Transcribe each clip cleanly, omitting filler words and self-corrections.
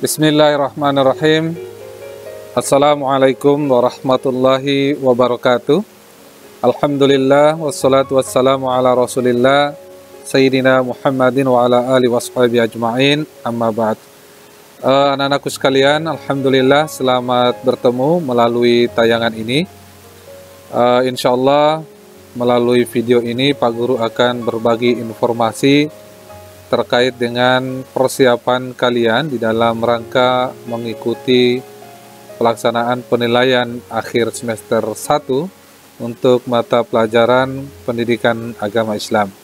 Bismillahirrahmanirrahim. Assalamualaikum warahmatullahi wabarakatuh. Alhamdulillah wassalatu wassalamu ala Rasulillah Sayyidina Muhammadin wa ala alihi washabihi ajma'in. Amma ba'd. Anak-anakku sekalian, alhamdulillah selamat bertemu melalui tayangan ini. Insyaallah melalui video ini Pak Guru akan berbagi informasi terkait dengan persiapan kalian di dalam rangka mengikuti pelaksanaan penilaian akhir semester 1 untuk mata pelajaran pendidikan agama Islam.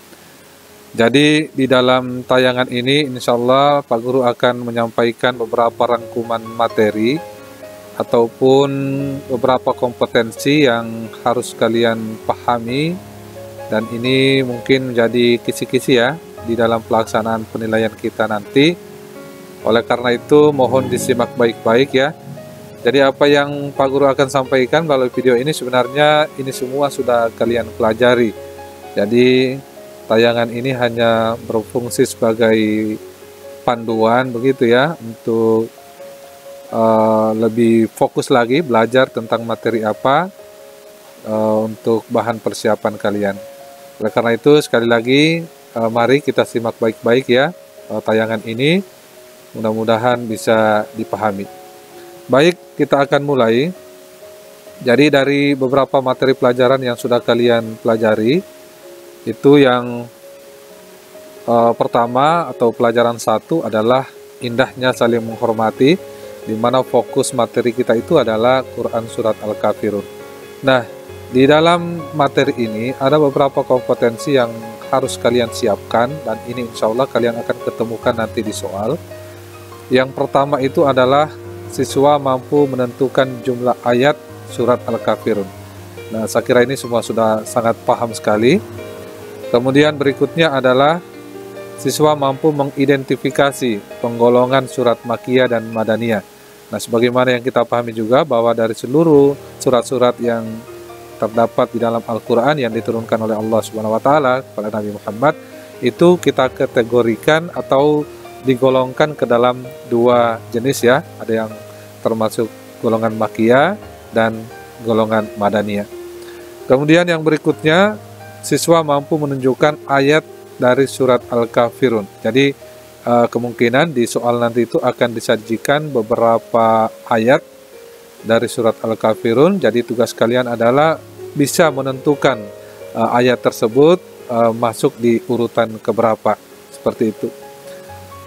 Jadi di dalam tayangan ini insya Allah Pak Guru akan menyampaikan beberapa rangkuman materi ataupun beberapa kompetensi yang harus kalian pahami, dan ini mungkin menjadi kisi-kisi ya di dalam pelaksanaan penilaian kita nanti. Oleh karena itu mohon disimak baik-baik ya. Jadi apa yang Pak Guru akan sampaikan melalui video ini sebenarnya ini semua sudah kalian pelajari. Jadi tayangan ini hanya berfungsi sebagai panduan begitu ya, untuk lebih fokus lagi belajar tentang materi apa untuk bahan persiapan kalian. Oleh karena itu sekali lagi mari kita simak baik-baik ya tayangan ini, mudah-mudahan bisa dipahami. Baik, kita akan mulai. Jadi dari beberapa materi pelajaran yang sudah kalian pelajari, itu yang pertama atau pelajaran 1 adalah indahnya saling menghormati, di mana fokus materi kita itu adalah Quran Surat Al-Kafirun. Nah, di dalam materi ini ada beberapa kompetensi yang harus kalian siapkan, dan ini insya Allah kalian akan ketemukan nanti di soal. Yang pertama itu adalah siswa mampu menentukan jumlah ayat surat Al-Kafirun. Nah, saya kira ini semua sudah sangat paham sekali. Kemudian berikutnya adalah siswa mampu mengidentifikasi penggolongan surat Makkiyah dan Madaniyah. Nah, sebagaimana yang kita pahami juga bahwa dari seluruh surat-surat yang terdapat di dalam Al-Quran yang diturunkan oleh Allah Subhanahu wa Ta'ala kepada Nabi Muhammad, itu kita kategorikan atau digolongkan ke dalam 2 jenis ya. Ada yang termasuk golongan Makkiyah dan golongan Madaniyah. Kemudian yang berikutnya, siswa mampu menunjukkan ayat dari surat Al-Kafirun. Jadi kemungkinan di soal nanti itu akan disajikan beberapa ayat dari surat Al-Kafirun. Jadi tugas kalian adalah bisa menentukan ayat tersebut masuk di urutan keberapa, seperti itu.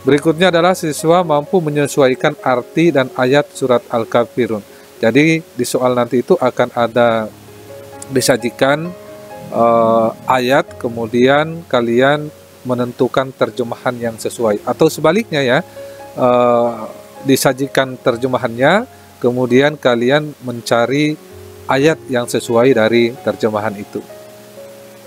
Berikutnya adalah siswa mampu menyesuaikan arti dan ayat surat Al-Kafirun. Jadi di soal nanti itu akan ada disajikan ayat, kemudian kalian menentukan terjemahan yang sesuai, atau sebaliknya ya, disajikan terjemahannya, kemudian kalian mencari ayat yang sesuai dari terjemahan itu.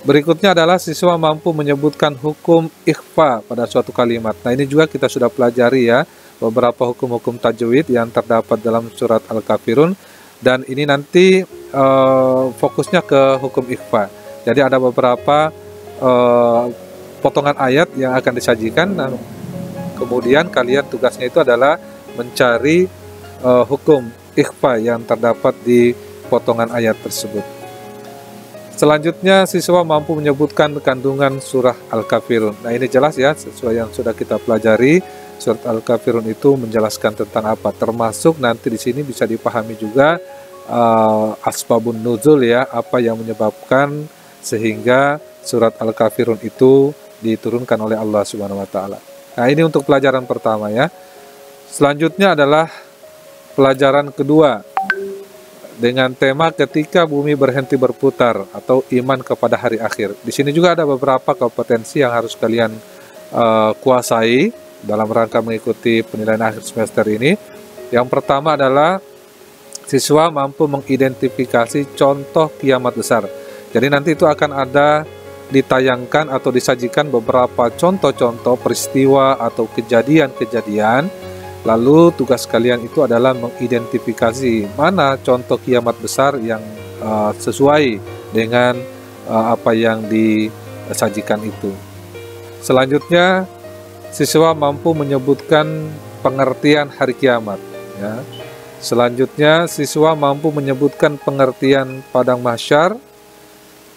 Berikutnya adalah siswa mampu menyebutkan hukum ikhfa pada suatu kalimat. Nah, ini juga kita sudah pelajari ya, beberapa hukum-hukum tajwid yang terdapat dalam surat Al-Kafirun, dan ini nanti fokusnya ke hukum ikhfa. Jadi ada beberapa potongan ayat yang akan disajikan, dan kemudian kalian tugasnya itu adalah mencari hukum ikhfa yang terdapat di potongan ayat tersebut. Selanjutnya, siswa mampu menyebutkan kandungan surah Al-Kafirun. Nah, ini jelas ya, sesuai yang sudah kita pelajari. Surat Al-Kafirun itu menjelaskan tentang apa, termasuk nanti di sini bisa dipahami juga asbabun nuzul ya, apa yang menyebabkan sehingga surat Al-Kafirun itu diturunkan oleh Allah Subhanahu wa Ta'ala. Nah, ini untuk pelajaran pertama ya. Selanjutnya adalah pelajaran kedua, dengan tema ketika bumi berhenti berputar atau iman kepada hari akhir. Di sini juga ada beberapa kompetensi yang harus kalian kuasai dalam rangka mengikuti penilaian akhir semester ini. Yang pertama adalah siswa mampu mengidentifikasi contoh kiamat besar. Jadi nanti itu akan ada ditayangkan atau disajikan beberapa contoh-contoh peristiwa atau kejadian-kejadian. Lalu tugas kalian itu adalah mengidentifikasi mana contoh kiamat besar yang sesuai dengan apa yang disajikan itu. Selanjutnya, siswa mampu menyebutkan pengertian hari kiamat. Ya. Selanjutnya, siswa mampu menyebutkan pengertian padang mahsyar.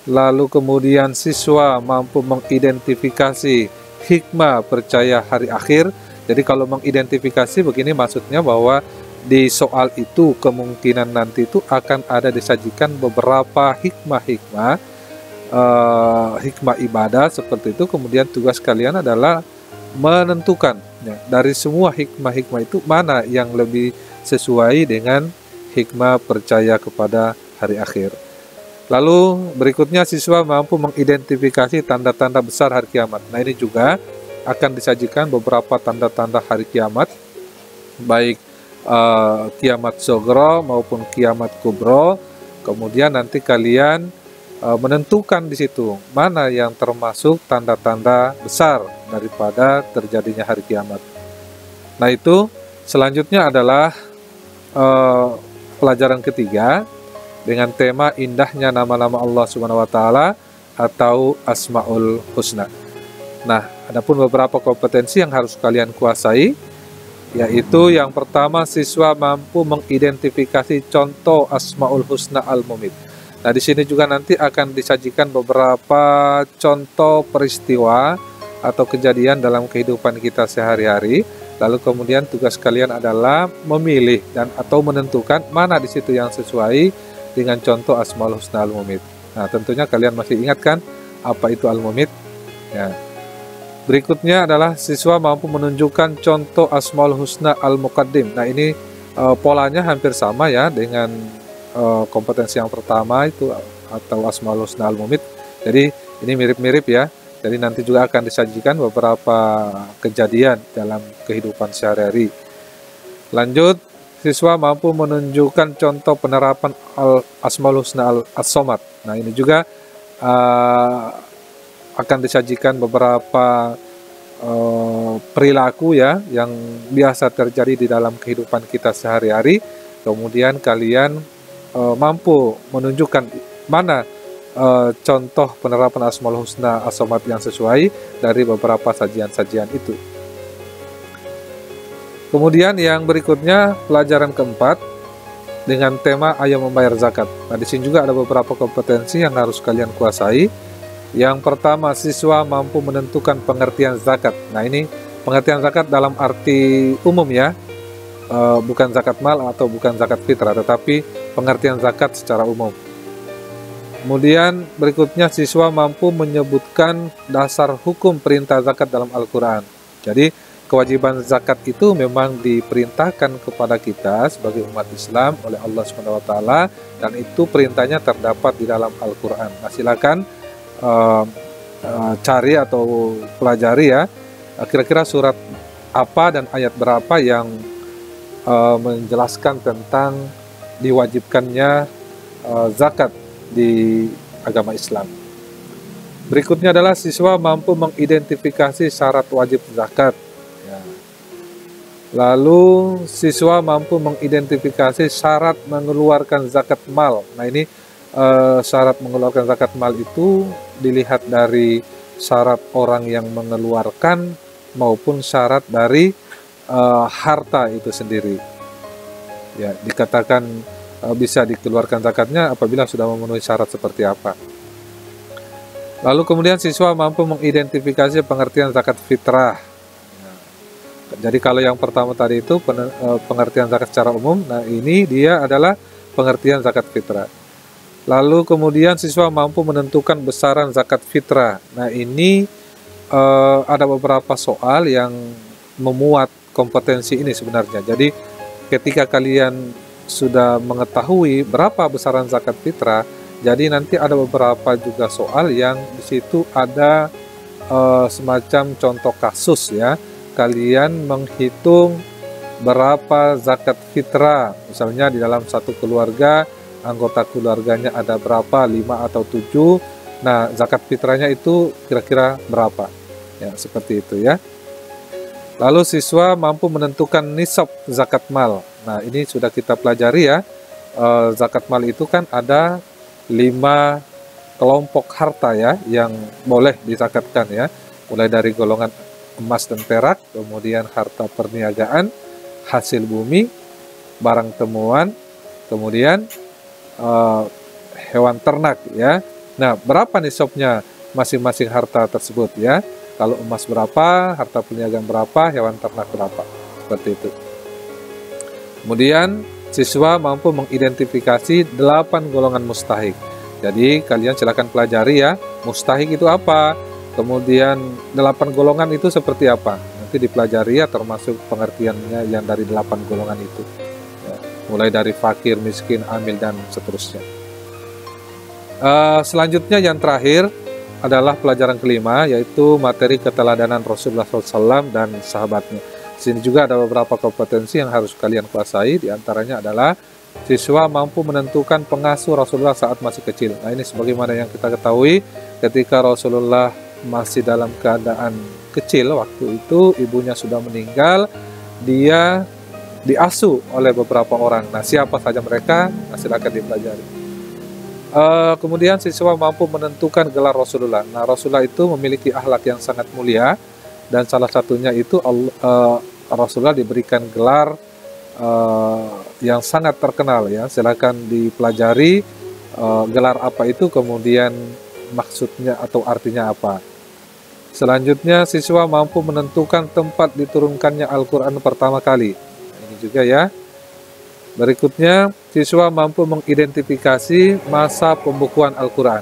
Lalu kemudian siswa mampu mengidentifikasi hikmah percaya hari akhir. Jadi kalau mengidentifikasi begini maksudnya bahwa di soal itu kemungkinan nanti itu akan ada disajikan beberapa hikmah-hikmah, hikmah ibadah seperti itu. Kemudian tugas kalian adalah menentukan ya, dari semua hikmah-hikmah itu mana yang lebih sesuai dengan hikmah percaya kepada hari akhir. Lalu berikutnya siswa mampu mengidentifikasi tanda-tanda besar hari kiamat. Nah ini juga akan disajikan beberapa tanda-tanda hari kiamat, baik kiamat sogro maupun kiamat kubro. Kemudian nanti kalian menentukan di situ mana yang termasuk tanda-tanda besar daripada terjadinya hari kiamat. Nah itu selanjutnya adalah pelajaran ketiga dengan tema indahnya nama-nama Allah Subhanahu wa taala atau Asmaul Husna. Nah, adapun beberapa kompetensi yang harus kalian kuasai, yaitu yang pertama siswa mampu mengidentifikasi contoh Asmaul Husna Al-Mumit. Nah, di sini juga nanti akan disajikan beberapa contoh peristiwa atau kejadian dalam kehidupan kita sehari-hari. Lalu kemudian tugas kalian adalah memilih dan atau menentukan mana di situ yang sesuai dengan contoh Asmaul Husna Al-Mumit. Nah, tentunya kalian masih ingat kan apa itu Al-Mumit? Ya. Berikutnya adalah siswa mampu menunjukkan contoh Asmaul Husna Al-Muqaddim. Nah, ini polanya hampir sama ya dengan kompetensi yang pertama itu atau Asmaul Husna Al-Mumit. Jadi, ini mirip-mirip ya. Jadi nanti juga akan disajikan beberapa kejadian dalam kehidupan sehari-hari. Lanjut, siswa mampu menunjukkan contoh penerapan Asmaul Husna As-Somad. Nah ini juga akan disajikan beberapa perilaku ya yang biasa terjadi di dalam kehidupan kita sehari-hari. Kemudian kalian mampu menunjukkan mana contoh penerapan Asmaul Husna As-Somad yang sesuai dari beberapa sajian-sajian itu. Kemudian yang berikutnya pelajaran keempat dengan tema ayo membayar zakat. Nah, di sini juga ada beberapa kompetensi yang harus kalian kuasai. Yang pertama, siswa mampu menentukan pengertian zakat. Nah, ini pengertian zakat dalam arti umum ya, bukan zakat mal atau bukan zakat fitrah, tetapi pengertian zakat secara umum. Kemudian berikutnya siswa mampu menyebutkan dasar hukum perintah zakat dalam Al-Quran. Jadi kewajiban zakat itu memang diperintahkan kepada kita sebagai umat Islam oleh Allah SWT, dan itu perintahnya terdapat di dalam Al-Quran. Nah, silakan cari atau pelajari ya, kira-kira surat apa dan ayat berapa yang menjelaskan tentang diwajibkannya zakat di agama Islam. Berikutnya adalah siswa mampu mengidentifikasi syarat wajib zakat. Lalu siswa mampu mengidentifikasi syarat mengeluarkan zakat mal. Nah ini syarat mengeluarkan zakat mal itu dilihat dari syarat orang yang mengeluarkan maupun syarat dari harta itu sendiri. Ya, dikatakan bisa dikeluarkan zakatnya apabila sudah memenuhi syarat seperti apa. Lalu kemudian siswa mampu mengidentifikasi pengertian zakat fitrah. Jadi kalau yang pertama tadi itu pengertian zakat secara umum, nah ini dia adalah pengertian zakat fitrah. Lalu kemudian siswa mampu menentukan besaran zakat fitrah. Nah ini ada beberapa soal yang memuat kompetensi ini sebenarnya. Jadi ketika kalian sudah mengetahui berapa besaran zakat fitrah, jadi nanti ada beberapa juga soal yang di situ ada semacam contoh kasus ya. Kalian menghitung berapa zakat fitrah, misalnya di dalam satu keluarga, anggota keluarganya ada berapa, 5 atau 7, nah zakat fitrahnya itu kira-kira berapa, ya seperti itu ya. Lalu siswa mampu menentukan nisab zakat mal. Nah ini sudah kita pelajari ya, zakat mal itu kan ada 5 kelompok harta ya, yang boleh dizakatkan ya, mulai dari golongan emas dan perak, kemudian harta perniagaan, hasil bumi, barang temuan, kemudian hewan ternak ya. Nah, berapa nisabnya masing-masing harta tersebut ya? Kalau emas berapa, harta perniagaan berapa, hewan ternak berapa, seperti itu. Kemudian siswa mampu mengidentifikasi 8 golongan mustahik. Jadi kalian silakan pelajari ya, mustahik itu apa, kemudian 8 golongan itu seperti apa. Nanti dipelajari ya, termasuk pengertiannya yang dari 8 golongan itu. Ya, mulai dari fakir, miskin, amil, dan seterusnya. Selanjutnya yang terakhir adalah pelajaran kelima, yaitu materi keteladanan Rasulullah SAW dan sahabatnya. Sini juga ada beberapa kompetensi yang harus kalian kuasai, diantaranya adalah siswa mampu menentukan pengasuh Rasulullah saat masih kecil. Nah, ini sebagaimana yang kita ketahui, ketika Rasulullah masih dalam keadaan kecil, waktu itu ibunya sudah meninggal, dia diasuh oleh beberapa orang. Nah, siapa saja mereka? Nah, silakan dipelajari. Kemudian siswa mampu menentukan gelar Rasulullah. Nah, Rasulullah itu memiliki akhlak yang sangat mulia, dan salah satunya itu Rasulullah diberikan gelar yang sangat terkenal ya. Silakan dipelajari gelar apa itu, kemudian maksudnya atau artinya apa. Selanjutnya siswa mampu menentukan tempat diturunkannya Al-Quran pertama kali. Ini juga ya. Berikutnya, siswa mampu mengidentifikasi masa pembukuan Al-Quran.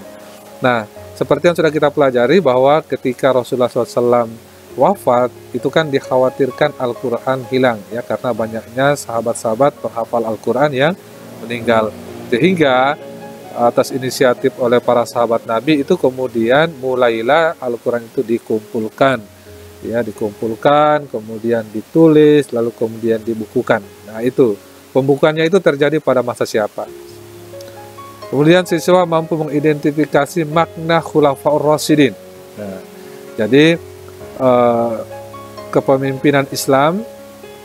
Nah, seperti yang sudah kita pelajari bahwa ketika Rasulullah SAW wafat, itu kan dikhawatirkan Al-Quran hilang ya, karena banyaknya sahabat-sahabat penghafal Al-Quran yang meninggal. Sehingga atas inisiatif oleh para sahabat Nabi itu kemudian mulailah Al-Quran itu dikumpulkan. Ya, dikumpulkan, kemudian ditulis, lalu kemudian dibukukan. Nah, itu. Pembukuannya itu terjadi pada masa siapa? Kemudian siswa mampu mengidentifikasi makna Khulafaur Rasyidin. Nah, jadi kepemimpinan Islam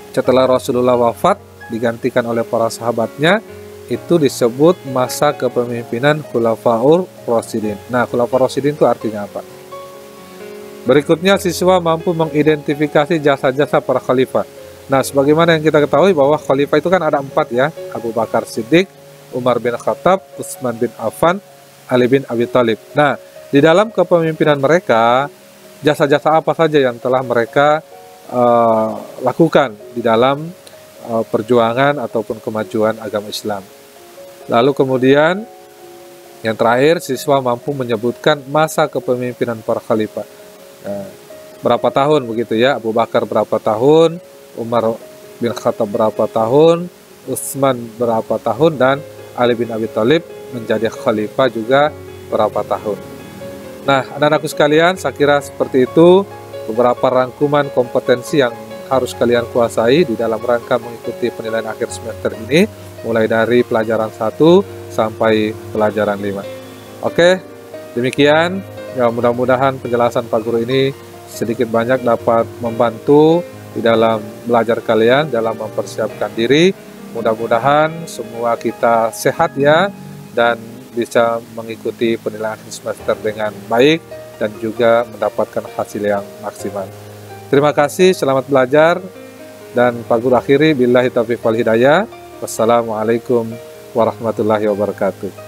setelah Rasulullah wafat digantikan oleh para sahabatnya, itu disebut masa kepemimpinan Khulafaur Rasyidin. Nah, Khulafaur Rasyidin itu artinya apa? Berikutnya siswa mampu mengidentifikasi jasa-jasa para khalifah. Nah, sebagaimana yang kita ketahui bahwa khalifah itu kan ada 4 ya, Abu Bakar Siddiq, Umar bin Khattab, Utsman bin Affan, Ali bin Abi Thalib. Nah, di dalam kepemimpinan mereka, jasa-jasa apa saja yang telah mereka lakukan di dalam perjuangan ataupun kemajuan agama Islam. Lalu kemudian, yang terakhir, siswa mampu menyebutkan masa kepemimpinan para khalifah. Nah, berapa tahun begitu ya, Abu Bakar berapa tahun, Umar bin Khattab berapa tahun, Utsman berapa tahun, dan Ali bin Abi Thalib menjadi khalifah juga berapa tahun. Nah, anak-anakku sekalian, saya kira seperti itu beberapa rangkuman kompetensi yang harus kalian kuasai di dalam rangka mengikuti penilaian akhir semester ini, mulai dari pelajaran 1 sampai pelajaran 5. Oke, demikian. Ya, mudah-mudahan penjelasan Pak Guru ini sedikit banyak dapat membantu di dalam belajar kalian, dalam mempersiapkan diri. Mudah-mudahan semua kita sehat ya, dan bisa mengikuti penilaian akhir semester dengan baik dan juga mendapatkan hasil yang maksimal. Terima kasih, selamat belajar, dan Pak Guru akhiri billahi taufiq wal hidayah. Wassalamualaikum warahmatullahi wabarakatuh.